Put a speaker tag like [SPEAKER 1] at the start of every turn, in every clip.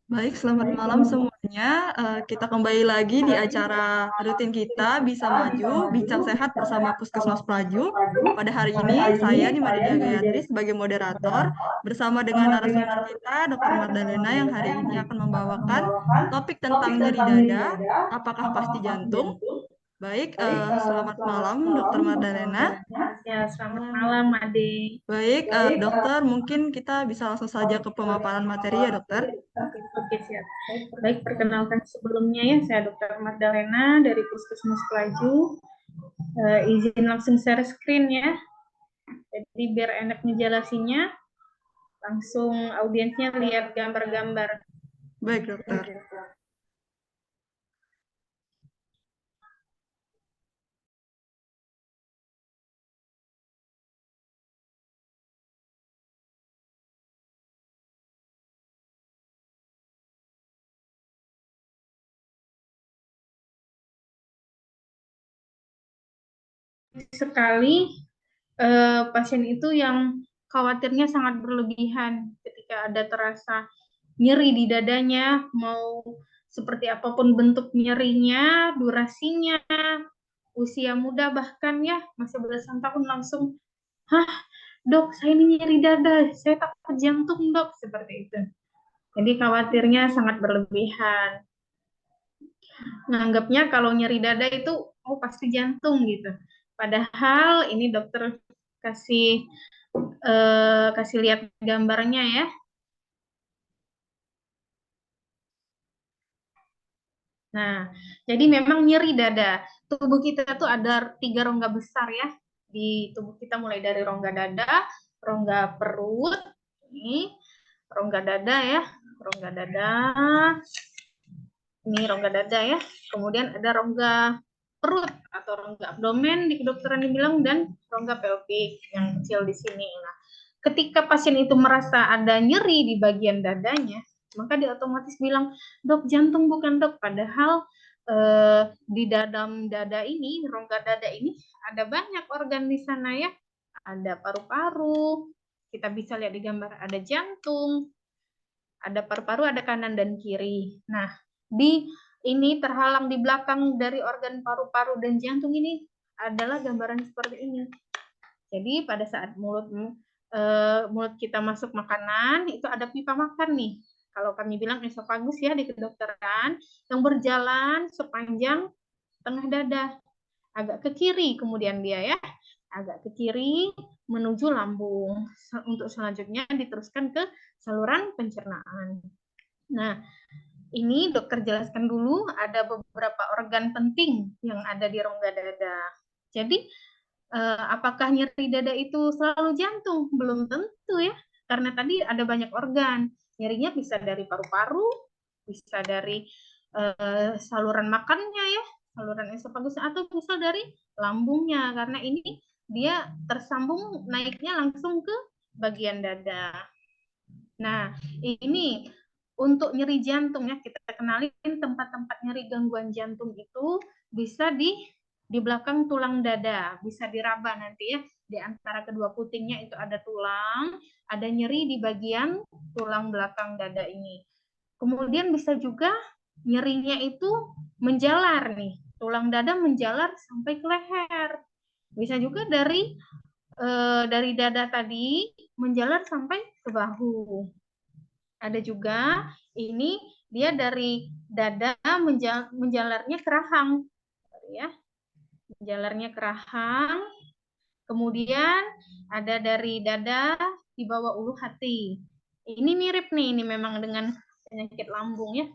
[SPEAKER 1] Baik, selamat malam semuanya. Kita kembali lagi di acara rutin kita, Bisa Maju, Bincang Sehat bersama Puskesmas Pelaju. Pada hari ini, saya nih Madelia Gayatri sebagai moderator, bersama dengan narasumber kita, Dr. Mardalena, yang hari ini akan membawakan topik tentang nyeri dada, apakah pasti jantung? Baik, selamat malam, Dr. Mardalena.
[SPEAKER 2] Ya, selamat malam, Ade.
[SPEAKER 1] Baik, dokter, mungkin kita bisa langsung saja ke pemaparan materi ya, dokter.
[SPEAKER 2] Oke, siap. Baik, perkenalkan sebelumnya ya, saya Dr. Magdalena dari Puskesmas Pelaju. Izin langsung share screen ya. Jadi biar enak ngejelasinnya, langsung audiensnya lihat gambar-gambar.
[SPEAKER 1] Baik, dokter.
[SPEAKER 2] Sekali pasien itu yang khawatirnya sangat berlebihan ketika ada terasa nyeri di dadanya, mau seperti apapun bentuk nyerinya, durasinya, usia muda bahkan ya, masih belasan tahun langsung, hah dok saya ini nyeri dada, saya takut jantung dok, seperti itu. Jadi khawatirnya sangat berlebihan. Nganggapnya kalau nyeri dada itu, oh pasti jantung gitu. Padahal ini dokter kasih kasih lihat gambarnya ya. Nah, jadi memang nyeri dada. Tubuh kita tuh ada 3 rongga besar ya. Di tubuh kita mulai dari rongga dada, rongga perut, ini rongga dada ya, rongga dada, ini rongga dada ya. Kemudian ada rongga perut atau rongga abdomen di kedokteran dibilang, dan rongga pelvik yang kecil di sini. Nah, ketika pasien itu merasa ada nyeri di bagian dadanya, maka dia otomatis bilang, dok jantung bukan dok, padahal di dalam dada ini, rongga dada ini ada banyak organ di sana ya, ada paru-paru, kita bisa lihat di gambar ada jantung, ada paru-paru, ada kanan dan kiri. Nah, di ini terhalang di belakang dari organ paru-paru dan jantung ini adalah gambaran seperti ini. Jadi pada saat mulut kita masuk makanan, itu ada pipa makan nih. Kalau kami bilang esofagus ya di kedokteran, yang berjalan sepanjang tengah dada. Agak ke kiri kemudian dia ya. Agak ke kiri menuju lambung. Untuk selanjutnya diteruskan ke saluran pencernaan. Nah, ini dokter jelaskan dulu ada beberapa organ penting yang ada di rongga dada. Jadi apakah nyeri dada itu selalu jantung? Belum tentu ya, karena tadi ada banyak organ. Nyerinya bisa dari paru-paru, bisa dari saluran makannya ya, saluran esofagus, atau bisa dari lambungnya, karena ini dia tersambung naiknya langsung ke bagian dada. Nah, ini untuk nyeri jantung ya, kita kenalin tempat-tempat nyeri gangguan jantung itu bisa di belakang tulang dada, bisa diraba nanti ya, di antara kedua putingnya itu ada tulang, ada nyeri di bagian tulang belakang dada ini. Kemudian bisa juga nyerinya itu menjalar nih, tulang dada menjalar sampai ke leher. Bisa juga dari dada tadi menjalar sampai ke bahu. Ada juga ini dia dari dada menjalarnya ke rahang, ya, menjalarnya ke rahang. Kemudian ada dari dada di bawah ulu hati. Ini mirip nih, ini memang dengan penyakit lambung ya.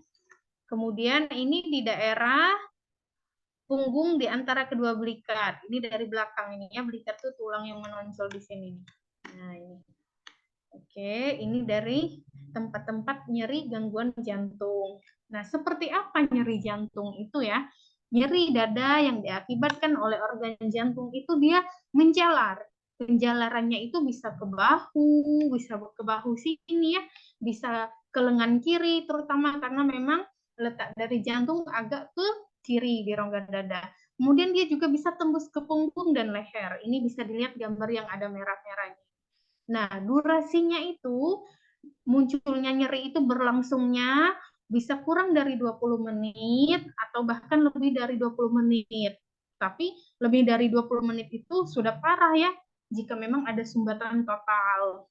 [SPEAKER 2] Kemudian ini di daerah punggung di antara kedua belikat. Ini dari belakang ini ya, belikat tuh tulang yang menonjol di sini. Nah, ini. Oke, ini dari tempat-tempat nyeri gangguan jantung. Nah, seperti apa nyeri jantung itu ya? Nyeri dada yang diakibatkan oleh organ jantung itu dia menjalar. Penjalarannya itu bisa ke bahu, bisa ke bahu sini ya, bisa ke lengan kiri terutama karena memang letak dari jantung agak ke kiri di rongga dada. Kemudian dia juga bisa tembus ke punggung dan leher. Ini bisa dilihat gambar yang ada merah-merahnya. Nah, durasinya itu munculnya nyeri itu berlangsungnya bisa kurang dari 20 menit atau bahkan lebih dari 20 menit. Tapi lebih dari 20 menit itu sudah parah ya, jika memang ada sumbatan total.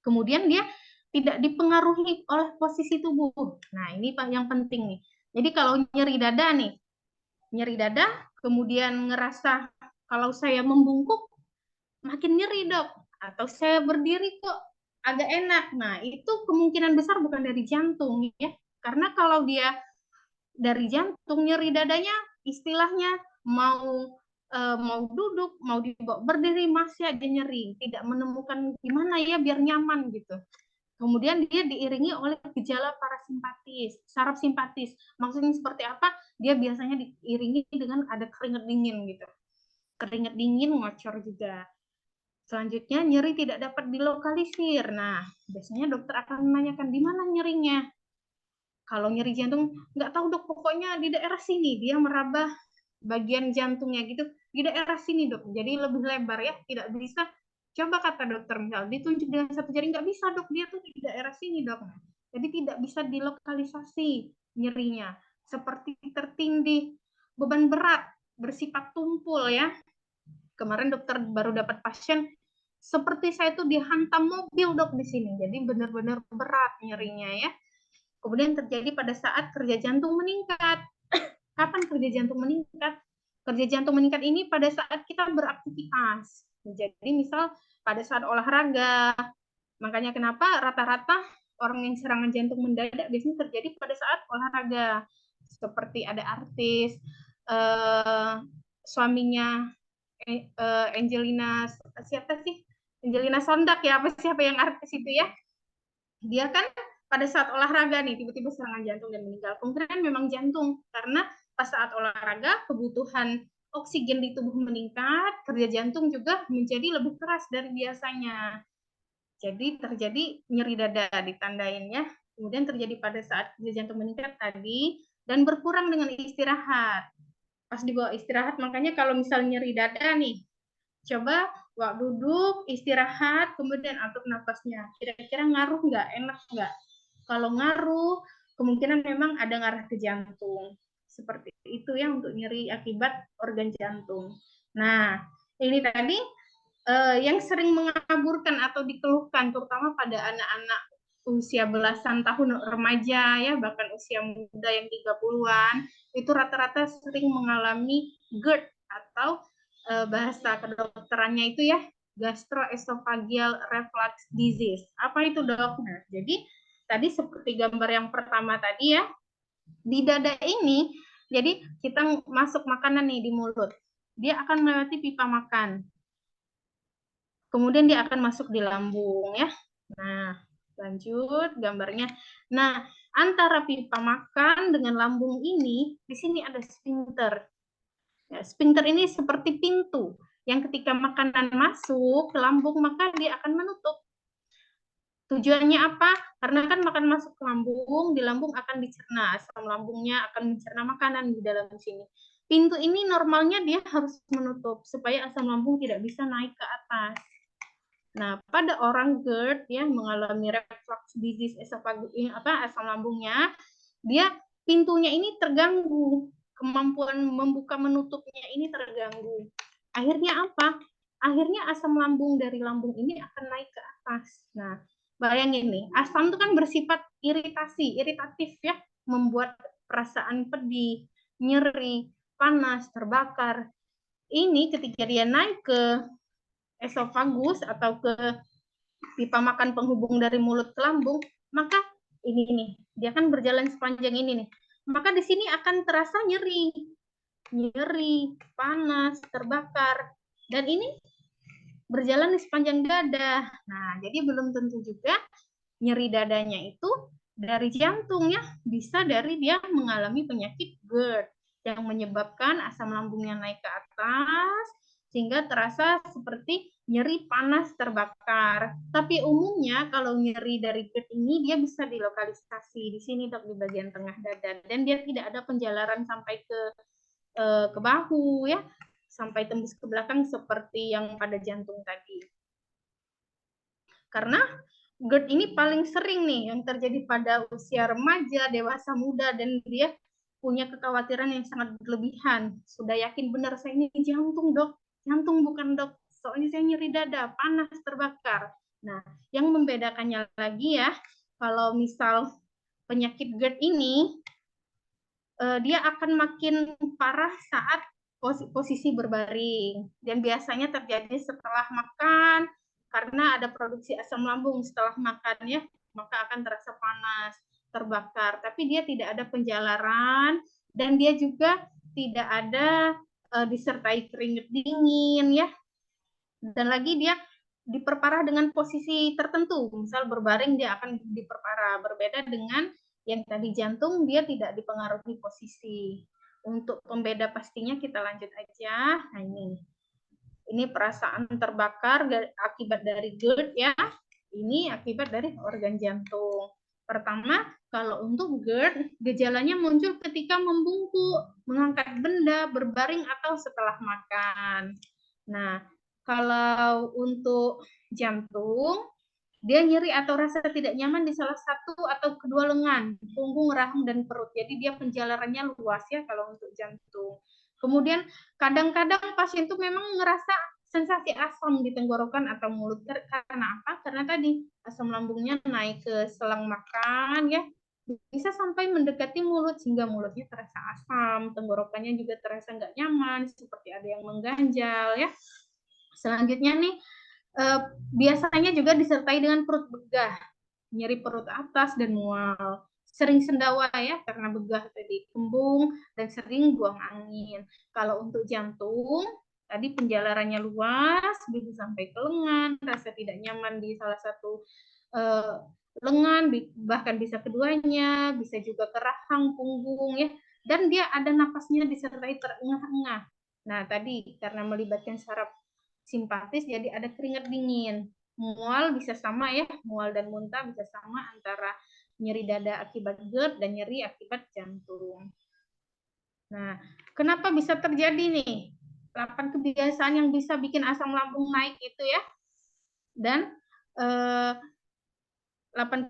[SPEAKER 2] Kemudian dia tidak dipengaruhi oleh posisi tubuh. Nah, ini yang penting nih. Jadi kalau nyeri dada nih, nyeri dada, kemudian ngerasa kalau saya membungkuk, makin nyeri dok, atau saya berdiri kok agak enak. Nah, itu kemungkinan besar bukan dari jantung ya, karena kalau dia dari jantung nyeri dadanya, istilahnya mau duduk, mau dibawa berdiri masih aja nyeri, tidak menemukan gimana ya biar nyaman gitu. Kemudian dia diiringi oleh gejala parasimpatis, saraf simpatis. Maksudnya seperti apa? Dia biasanya diiringi dengan ada keringat dingin gitu. Keringat dingin, ngocor juga. Selanjutnya, nyeri tidak dapat dilokalisir. Nah, biasanya dokter akan menanyakan di mana nyerinya. Kalau nyeri jantung, nggak tahu dok, pokoknya di daerah sini. Dia meraba bagian jantungnya gitu, di daerah sini dok. Jadi lebih lebar ya, tidak bisa. Coba kata dokter misal, ditunjuk dengan satu jari, nggak bisa dok, dia tuh di daerah sini dok. Jadi tidak bisa dilokalisasi nyerinya. Seperti tertindih, beban berat, bersifat tumpul ya. Kemarin dokter baru dapat pasien seperti saya tuh dihantam mobil dok di sini. Jadi benar-benar berat nyerinya ya. Kemudian terjadi pada saat kerja jantung meningkat. Kapan kerja jantung meningkat? Kerja jantung meningkat ini pada saat kita beraktivitas. Jadi misal pada saat olahraga. Makanya kenapa rata-rata orang yang serangan jantung mendadak biasanya terjadi pada saat olahraga. Seperti ada artis, suaminya Angelina, siapa sih? Angelina Sondak ya, apa siapa yang artis itu ya? Dia kan pada saat olahraga nih tiba-tiba serangan jantung dan meninggal. Kemungkinan memang jantung karena pas saat olahraga kebutuhan oksigen di tubuh meningkat, kerja jantung juga menjadi lebih keras dari biasanya. Jadi terjadi nyeri dada ditandain ya. Kemudian terjadi pada saat kerja jantung meningkat tadi dan berkurang dengan istirahat. Pas dibawa istirahat, makanya kalau misal nyeri dada nih, coba waktu duduk, istirahat, kemudian atur nafasnya. Kira-kira ngaruh nggak? Enak nggak? Kalau ngaruh, kemungkinan memang ada ngarah ke jantung. Seperti itu ya untuk nyeri akibat organ jantung. Nah, ini tadi yang sering mengaburkan atau dikeluhkan, terutama pada anak-anak usia belasan tahun remaja ya, bahkan usia muda yang 30-an, itu rata-rata sering mengalami GERD atau bahasa kedokterannya itu ya gastroesophageal reflux disease. Apa itu dok? Nah, jadi tadi seperti gambar yang pertama tadi ya, di dada ini, jadi kita masuk makanan nih di mulut, dia akan melewati pipa makan. Kemudian dia akan masuk di lambung ya. Nah, lanjut gambarnya. Nah, antara pipa makan dengan lambung ini, di sini ada sphincter. Ya, sphincter ini seperti pintu yang ketika makanan masuk ke lambung maka dia akan menutup. Tujuannya apa? Karena kan makan masuk ke lambung, di lambung akan dicerna, asam lambungnya akan mencerna makanan di dalam sini. Pintu ini normalnya dia harus menutup supaya asam lambung tidak bisa naik ke atas. Nah, pada orang GERD ya mengalami reflux disease esophagus asam lambungnya, dia pintunya ini terganggu, kemampuan membuka menutupnya ini terganggu. Akhirnya apa? Akhirnya asam lambung dari lambung ini akan naik ke atas. Nah, bayangin nih, asam itu kan bersifat iritatif ya, membuat perasaan pedih, nyeri, panas, terbakar. Ini ketika dia naik ke esofagus atau ke pipa makan penghubung dari mulut ke lambung, maka ini nih, dia kan berjalan sepanjang ini nih. Maka di sini akan terasa nyeri, panas, terbakar. Dan ini berjalan di sepanjang dada. Nah, jadi belum tentu juga nyeri dadanya itu dari jantung ya, bisa dari dia mengalami penyakit GERD yang menyebabkan asam lambungnya naik ke atas sehingga terasa seperti nyeri panas terbakar. Tapi umumnya kalau nyeri dari GERD ini dia bisa dilokalisasi di sini dok di bagian tengah dada dan dia tidak ada penjalaran sampai ke bahu ya, sampai tembus ke belakang seperti yang pada jantung tadi. Karena GERD ini paling sering nih yang terjadi pada usia remaja, dewasa muda, dan dia punya kekhawatiran yang sangat berlebihan. Sudah yakin benar saya ini jantung, Dok. Jantung bukan, Dok. Soalnya saya nyeri dada, panas, terbakar. Nah, yang membedakannya lagi ya, kalau misal penyakit GERD ini dia akan makin parah saat posisi berbaring, dan biasanya terjadi setelah makan karena ada produksi asam lambung setelah makan ya, maka akan terasa panas, terbakar, tapi dia tidak ada penjalaran dan dia juga tidak ada disertai keringat dingin ya, dan lagi dia diperparah dengan posisi tertentu, misal berbaring dia akan diperparah, berbeda dengan yang tadi jantung dia tidak dipengaruhi posisi. Untuk pembeda pastinya kita lanjut aja. Nah ini perasaan terbakar akibat dari GERD ya, ini akibat dari organ jantung. Pertama, kalau untuk GERD, gejalanya muncul ketika membungkuk, mengangkat benda, berbaring, atau setelah makan. Nah, kalau untuk jantung, dia nyeri atau rasa tidak nyaman di salah satu atau kedua lengan, punggung, rahang, dan perut. Jadi dia penjalarannya luas ya kalau untuk jantung. Kemudian kadang-kadang pasien itu memang ngerasa sensasi asam di tenggorokan atau mulut. Karena apa? Karena tadi asam lambungnya naik ke selang makan ya, bisa sampai mendekati mulut sehingga mulutnya terasa asam, tenggorokannya juga terasa nggak nyaman, seperti ada yang mengganjal ya. Selanjutnya nih, biasanya juga disertai dengan perut begah, nyeri perut atas dan mual, sering sendawa ya karena begah tadi, kembung, dan sering buang angin. Kalau untuk jantung, tadi penjalarannya luas, bisa sampai ke lengan, rasa tidak nyaman di salah satu lengan, bahkan bisa keduanya, bisa juga ke rahang, punggung ya, dan dia ada napasnya disertai terengah-engah. Nah tadi karena melibatkan saraf simpatis jadi ada keringat dingin. Mual bisa sama ya, mual dan muntah bisa sama antara nyeri dada akibat GERD dan nyeri akibat jantung. Nah, kenapa bisa terjadi nih? 8 kebiasaan yang bisa bikin asam lambung naik itu ya. Dan 8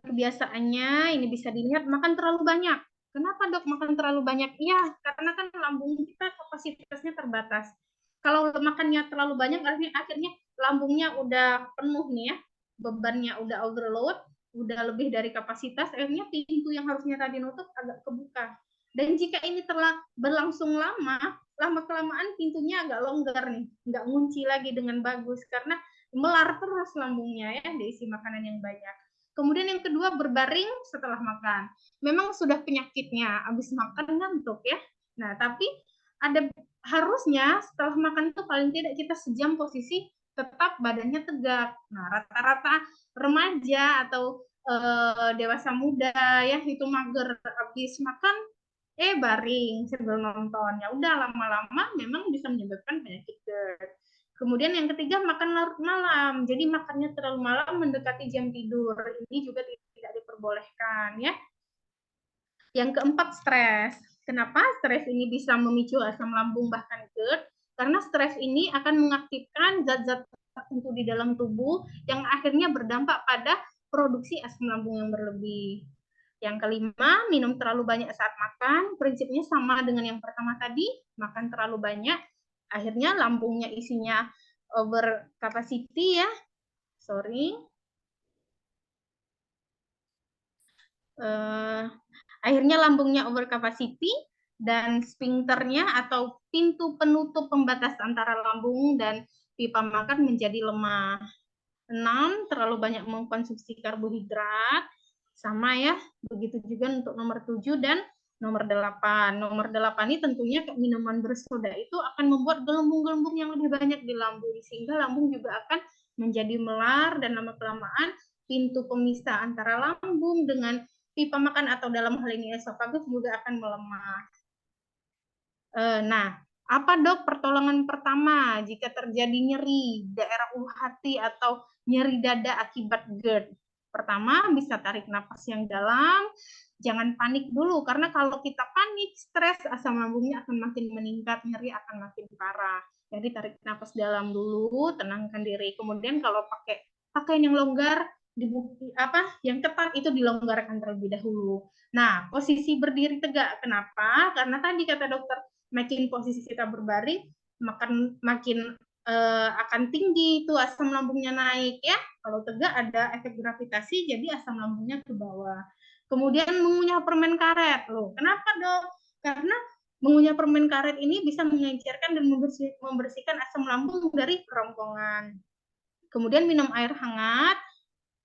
[SPEAKER 2] kebiasaannya ini bisa dilihat, makan terlalu banyak. Kenapa dok makan terlalu banyak? Iya, karena kan lambung kita kapasitasnya terbatas. Kalau makannya terlalu banyak, akhirnya lambungnya udah penuh nih ya, bebannya udah overload, udah lebih dari kapasitas, akhirnya pintu yang harusnya tadi nutup agak kebuka. Dan jika ini telah berlangsung lama, lama-kelamaan pintunya agak longgar nih, nggak ngunci lagi dengan bagus, karena melar terus lambungnya ya, diisi makanan yang banyak. Kemudian yang kedua, berbaring setelah makan. Memang sudah penyakitnya, habis makan ngantuk ya. Nah, tapi ada harusnya setelah makan itu paling tidak kita sejam posisi tetap badannya tegak. Nah, rata-rata remaja atau dewasa muda ya itu mager habis makan baring sebelum nonton. Ya udah lama-lama memang bisa menyebabkan penyakit GERD. Kemudian yang ketiga, makan larut malam. Jadi makannya terlalu malam mendekati jam tidur. Ini juga tidak diperbolehkan ya. Yang keempat, stres. Kenapa stres ini bisa memicu asam lambung bahkan GERD? Karena stres ini akan mengaktifkan zat-zat tertentu di dalam tubuh yang akhirnya berdampak pada produksi asam lambung yang berlebih. Yang kelima, minum terlalu banyak saat makan. Prinsipnya sama dengan yang pertama tadi, makan terlalu banyak, akhirnya lambungnya isinya over capacity ya. Akhirnya lambungnya over capacity dan sphincternya atau pintu penutup pembatas antara lambung dan pipa makan menjadi lemah. 6, terlalu banyak mengkonsumsi karbohidrat. Sama ya, begitu juga untuk nomor 7 dan nomor 8. Nomor 8 ini tentunya minuman bersoda itu akan membuat gelembung-gelembung yang lebih banyak di lambung, sehingga lambung juga akan menjadi melar dan lama-kelamaan pintu pemisah antara lambung dengan pipa makan atau dalam hal ini esofagus juga akan melemah. Nah, apa dok pertolongan pertama jika terjadi nyeri daerah ulu hati atau nyeri dada akibat GERD? Pertama, bisa tarik napas yang dalam, jangan panik dulu, karena kalau kita panik, stres, asam lambungnya akan makin meningkat, nyeri akan makin parah. Jadi tarik napas dalam dulu, tenangkan diri. Kemudian kalau pakai pakaian yang longgar, yang ketat itu dilonggarkan terlebih dahulu. Nah, posisi berdiri tegak, kenapa? Karena tadi kata dokter, makin posisi kita berbaring, makin akan tinggi itu asam lambungnya naik ya. Kalau tegak ada efek gravitasi, jadi asam lambungnya ke bawah. Kemudian mengunyah permen karet, loh. Kenapa dok? Karena mengunyah permen karet ini bisa mengencerkan dan membersihkan asam lambung dari kerongkongan. Kemudian minum air hangat,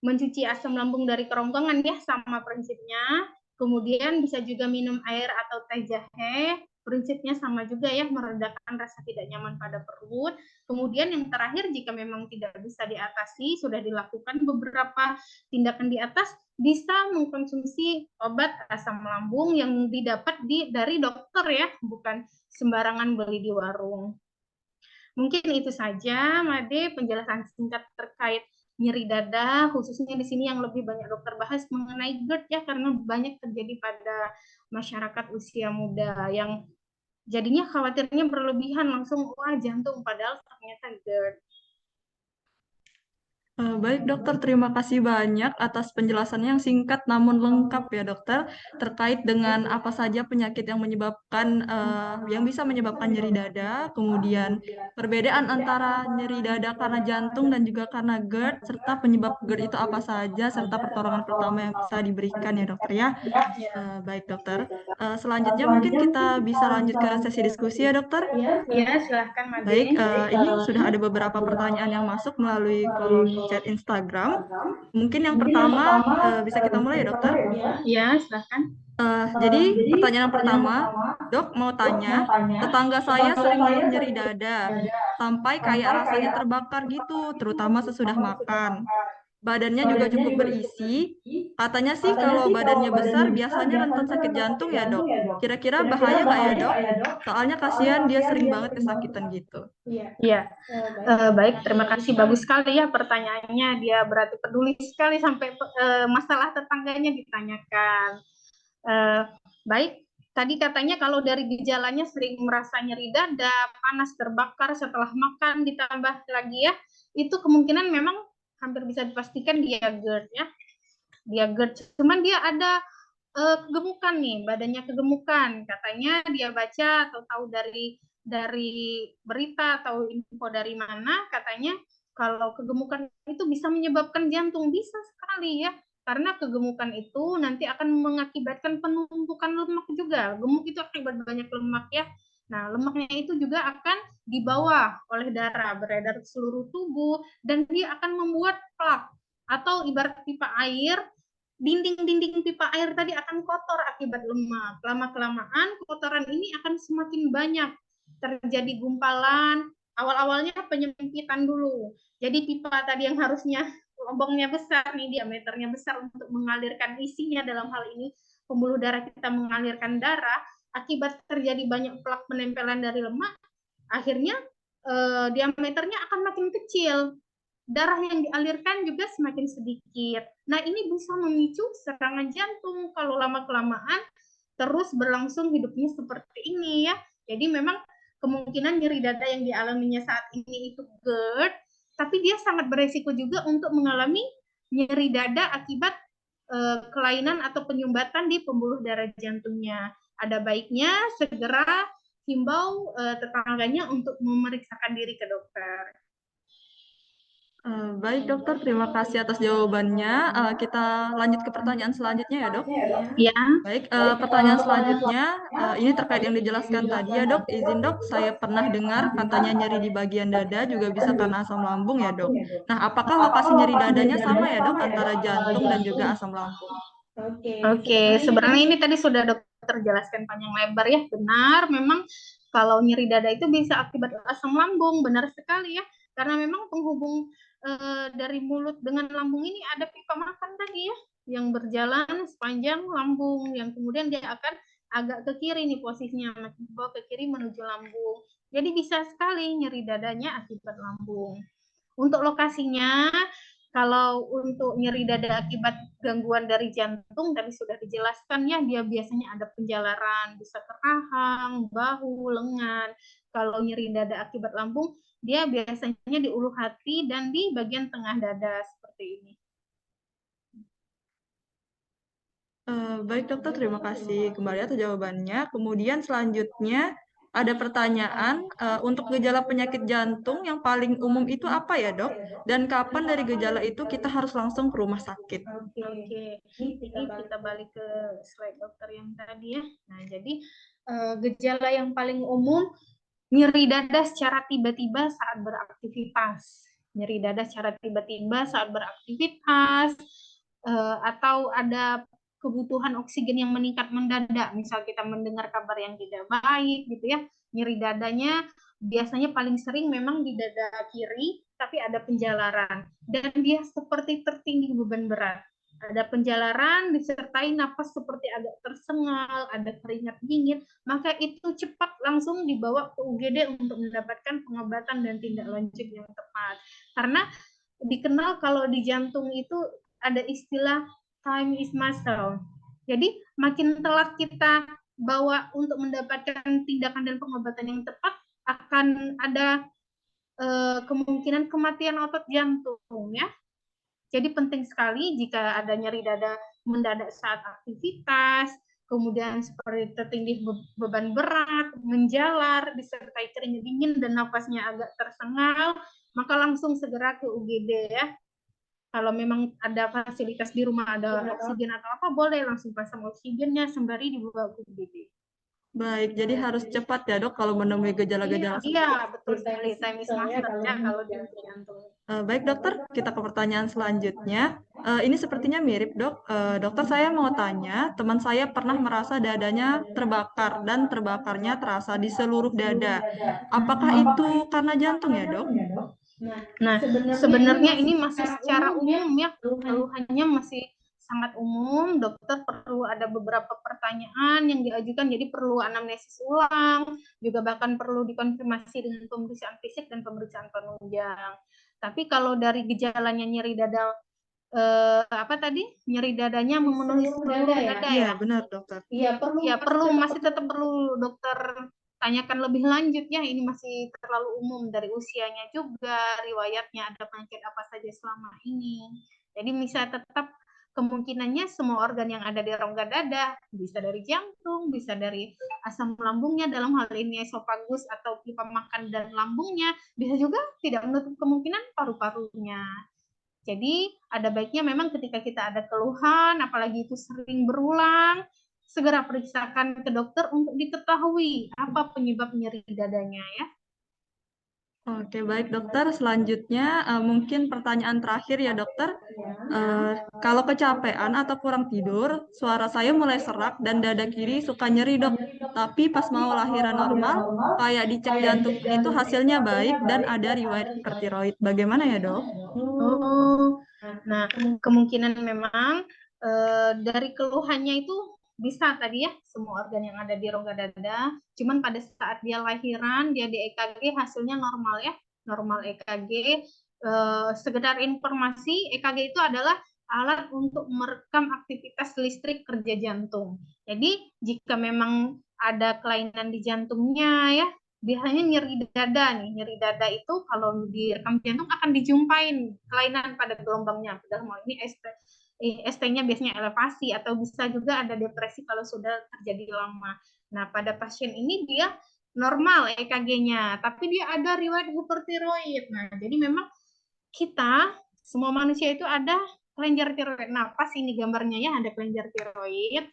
[SPEAKER 2] mencuci asam lambung dari kerongkongan ya, sama prinsipnya. Kemudian bisa juga minum air atau teh jahe, prinsipnya sama juga ya, meredakan rasa tidak nyaman pada perut. Kemudian yang terakhir, jika memang tidak bisa diatasi, sudah dilakukan beberapa tindakan di atas, bisa mengkonsumsi obat asam lambung yang didapat dari dokter ya, bukan sembarangan beli di warung. Mungkin itu saja, Made, penjelasan singkat terkait nyeri dada, khususnya di sini yang lebih banyak dokter bahas mengenai GERD ya, karena banyak terjadi pada masyarakat usia muda yang jadinya khawatirnya berlebihan langsung, wah jantung, padahal ternyata GERD.
[SPEAKER 1] Baik dokter, terima kasih banyak atas penjelasannya yang singkat namun lengkap ya dokter, terkait dengan apa saja penyakit yang yang bisa menyebabkan nyeri dada, kemudian perbedaan antara nyeri dada karena jantung dan juga karena GERD, serta penyebab GERD itu apa saja, serta pertolongan pertama yang bisa diberikan ya dokter ya. Baik dokter, selanjutnya mungkin kita bisa lanjut ke sesi diskusi ya dokter.
[SPEAKER 2] Ya, silahkan
[SPEAKER 1] Baik,
[SPEAKER 2] Made.
[SPEAKER 1] ini sudah ada beberapa pertanyaan yang masuk melalui kolom chat Instagram. Mungkin yang pertama bisa kita mulai ya dokter.
[SPEAKER 2] Ya, silahkan.
[SPEAKER 1] Jadi pertanyaan yang pertama, dok mau tanya, tetangga saya sering ngeluh nyeri dada, sampai kayak rasanya terbakar gitu, terutama sesudah makan. Badannya juga cukup berisi. Katanya sih kalau badannya besar biasanya rentan sakit jantung ya dok. Kira-kira bahaya nggak ya dok? Soalnya kasihan dia sering banget kesakitan gitu.
[SPEAKER 2] Ya, baik, terima kasih. Bagus sekali ya pertanyaannya. Dia berarti peduli sekali sampai masalah tetangganya ditanyakan. Baik, tadi katanya kalau dari gejalanya sering merasa nyeri dada, panas, terbakar setelah makan, ditambah lagi ya, itu kemungkinan memang hampir bisa dipastikan dia GERD ya. Dia GERD, cuman dia ada kegemukan nih, badannya kegemukan. Katanya dia baca atau tahu dari berita atau info dari mana, katanya kalau kegemukan itu bisa menyebabkan jantung, bisa sekali ya. Karena kegemukan itu nanti akan mengakibatkan penumpukan lemak juga. Gemuk itu akibat banyak lemak ya. Nah, lemaknya itu juga akan dibawa oleh darah, beredar ke seluruh tubuh, dan dia akan membuat plak atau ibarat pipa air, dinding-dinding pipa air tadi akan kotor akibat lemak. Lama-kelamaan kotoran ini akan semakin banyak. Terjadi gumpalan, awal-awalnya penyempitan dulu. Jadi pipa tadi yang harusnya lubangnya besar nih, diameternya besar untuk mengalirkan isinya, dalam hal ini pembuluh darah kita mengalirkan darah, akibat terjadi banyak plak penempelan dari lemak, akhirnya diameternya akan makin kecil, darah yang dialirkan juga semakin sedikit. Nah, ini bisa memicu serangan jantung kalau lama-kelamaan terus berlangsung hidupnya seperti ini ya. Jadi memang kemungkinan nyeri dada yang dialaminya saat ini itu GERD, tapi dia sangat beresiko juga untuk mengalami nyeri dada akibat kelainan atau penyumbatan di pembuluh darah jantungnya. Ada baiknya segera himbau tetangganya untuk memeriksakan diri ke dokter.
[SPEAKER 1] Baik dokter, terima kasih atas jawabannya. Kita lanjut ke pertanyaan selanjutnya ya dok.
[SPEAKER 2] Ya,
[SPEAKER 1] Baik, pertanyaan selanjutnya ini terkait yang dijelaskan tadi ya dok. Izin dok, saya pernah dengar katanya nyeri di bagian dada juga bisa karena asam lambung ya dok. Nah, apakah lokasi nyeri dadanya sama ya dok antara jantung dan juga asam lambung?
[SPEAKER 2] Oke, sebenarnya ini tadi sudah dokter jelaskan panjang lebar ya. Benar, memang kalau nyeri dada itu bisa akibat asam lambung, benar sekali ya. Karena memang penghubung dari mulut dengan lambung ini ada pipa makan tadi ya, yang berjalan sepanjang lambung, yang kemudian dia akan agak ke kiri nih posisinya, makin bawa ke kiri menuju lambung. Jadi bisa sekali nyeri dadanya akibat lambung. Untuk lokasinya, kalau untuk nyeri dada akibat gangguan dari jantung, tadi sudah dijelaskan ya, dia biasanya ada penjalaran, bisa ke rahang, bahu, lengan. Kalau nyeri dada akibat lambung, dia biasanya di ulu hati dan di bagian tengah dada seperti ini.
[SPEAKER 1] Baik dokter, terima kasih kembali atas jawabannya. Kemudian selanjutnya ada pertanyaan, untuk gejala penyakit jantung yang paling umum itu apa ya dok? Dan kapan dari gejala itu kita harus langsung ke rumah sakit?
[SPEAKER 2] Oke, ini kita balik ke slide dokter yang tadi ya. Nah, jadi gejala yang paling umum nyeri dada secara tiba-tiba saat beraktivitas. Nyeri dada secara tiba-tiba saat beraktivitas, atau ada kebutuhan oksigen yang meningkat mendadak. Misal kita mendengar kabar yang tidak baik gitu ya. Nyeri dadanya biasanya paling sering memang di dada kiri, tapi ada penjalaran. Dan dia seperti tertindih beban berat. Ada penjalaran disertai napas seperti agak tersengal, ada keringat dingin, maka itu cepat langsung dibawa ke UGD untuk mendapatkan pengobatan dan tindak lanjut yang tepat. Karena dikenal kalau di jantung itu ada istilah time is muscle. Jadi makin telat kita bawa untuk mendapatkan tindakan dan pengobatan yang tepat, akan ada kemungkinan kematian otot jantung ya. Jadi penting sekali jika ada nyeri dada mendadak saat aktivitas, kemudian seperti tertindih beban berat, menjalar, disertai keringat dingin dan nafasnya agak tersengal, maka langsung segera ke UGD ya. Kalau memang ada fasilitas di rumah, ada oksigen atau apa, boleh langsung pasang oksigennya sembari dibawa ke UGD.
[SPEAKER 1] Baik, jadi harus cepat ya dok kalau menemui gejala-gejala seperti
[SPEAKER 2] Iya,
[SPEAKER 1] itu.
[SPEAKER 2] betul sekali. Time is masternya kalau di jantung.
[SPEAKER 1] Baik dokter, kita ke pertanyaan selanjutnya. Ini sepertinya mirip dok. Dokter, saya mau tanya, teman saya pernah merasa dadanya terbakar dan terbakarnya terasa di seluruh dada. Apakah itu karena jantung ya dok?
[SPEAKER 2] Nah, sebenarnya ini masih secara umum ya, keluhannya masih sangat umum. Dokter perlu ada beberapa pertanyaan yang diajukan, jadi perlu anamnesis ulang, juga bahkan perlu dikonfirmasi dengan pemeriksaan fisik dan pemeriksaan penunjang. Tapi kalau dari gejalanya nyeri dada, apa tadi? Nyeri dadanya memenuhi seluruh dada
[SPEAKER 1] Iya,
[SPEAKER 2] ya?
[SPEAKER 1] benar dokter.
[SPEAKER 2] Ya perlu, masih tetap perlu dokter tanyakan lebih lanjut ya, ini masih terlalu umum dari usianya juga, riwayatnya ada penyakit apa saja selama ini. Jadi bisa tetap kemungkinannya semua organ yang ada di rongga dada, bisa dari jantung, bisa dari asam lambungnya, dalam hal ini esofagus atau pipa makan dan lambungnya, bisa juga tidak menutup kemungkinan paru-parunya. Jadi ada baiknya memang ketika kita ada keluhan, apalagi itu sering berulang, segera periksakan ke dokter untuk diketahui apa penyebab nyeri dadanya ya.
[SPEAKER 1] Oke, baik dokter. Selanjutnya, mungkin pertanyaan terakhir ya dokter. Kalau kecapean atau kurang tidur, suara saya mulai serak dan dada kiri suka nyeri dok. Tapi pas mau lahiran normal, kayak dicek jantungnya itu hasilnya baik dan ada riwayat hipertiroid. Bagaimana ya dok?
[SPEAKER 2] Oh, nah kemungkinan memang dari keluhannya itu bisa tadi ya semua organ yang ada di rongga dada, cuman pada saat dia lahiran dia di EKG hasilnya normal ya, normal EKG. Sekedar informasi, EKG itu adalah alat untuk merekam aktivitas listrik kerja jantung. Jadi jika memang ada kelainan di jantungnya ya, biasanya nyeri dada nih. Nyeri dada itu kalau di rekam jantung akan dijumpain kelainan pada gelombangnya. Padahal mau ini ST-nya biasanya elevasi atau bisa juga ada depresi kalau sudah terjadi lama. Nah, pada pasien ini dia normal EKG-nya, tapi dia ada riwayat hipertiroid. Nah, jadi memang kita semua manusia itu ada kelenjar tiroid. Nah, pas ini gambarnya ya ada kelenjar tiroid.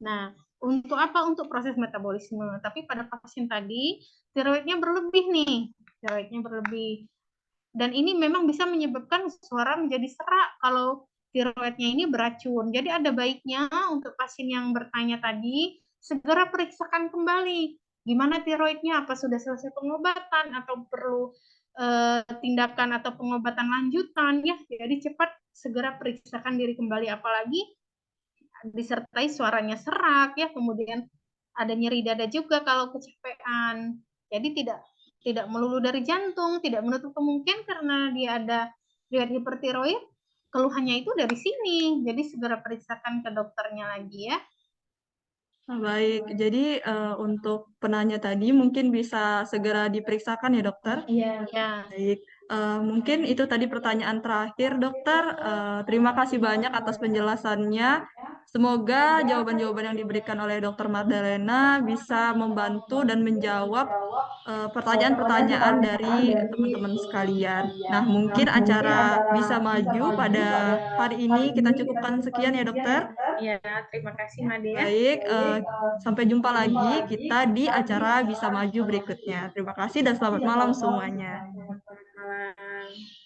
[SPEAKER 2] Nah, untuk apa? Untuk proses metabolisme. Tapi pada pasien tadi, tiroidnya berlebih nih. Tiroidnya berlebih. Dan ini memang bisa menyebabkan suara menjadi serak kalau tiroidnya ini beracun. Jadi ada baiknya untuk pasien yang bertanya tadi, segera periksakan kembali. Gimana tiroidnya? Apa sudah selesai pengobatan atau perlu tindakan atau pengobatan lanjutan? Ya, jadi cepat segera periksakan diri kembali. Apalagi disertai suaranya serak ya, kemudian ada nyeri dada juga kalau kecapean. Jadi tidak melulu dari jantung, tidak menutup kemungkinan karena dia ada riwayat hipertiroid, keluhannya itu dari sini. Jadi segera periksakan ke dokternya lagi ya.
[SPEAKER 1] Baik, jadi untuk penanya tadi mungkin bisa segera diperiksakan ya dokter.
[SPEAKER 2] Ya.
[SPEAKER 1] Baik, mungkin itu tadi pertanyaan terakhir dokter. Terima kasih banyak atas penjelasannya. Semoga jawaban-jawaban yang diberikan oleh Dr. Magdalena bisa membantu dan menjawab pertanyaan-pertanyaan dari teman-teman sekalian. Nah, mungkin acara Bisa Maju pada hari ini kita cukupkan sekian ya, Dokter.
[SPEAKER 2] Ya, terima kasih Made.
[SPEAKER 1] Baik, sampai jumpa lagi kita di acara Bisa Maju berikutnya. Terima kasih dan selamat malam semuanya.
[SPEAKER 2] Selamat malam.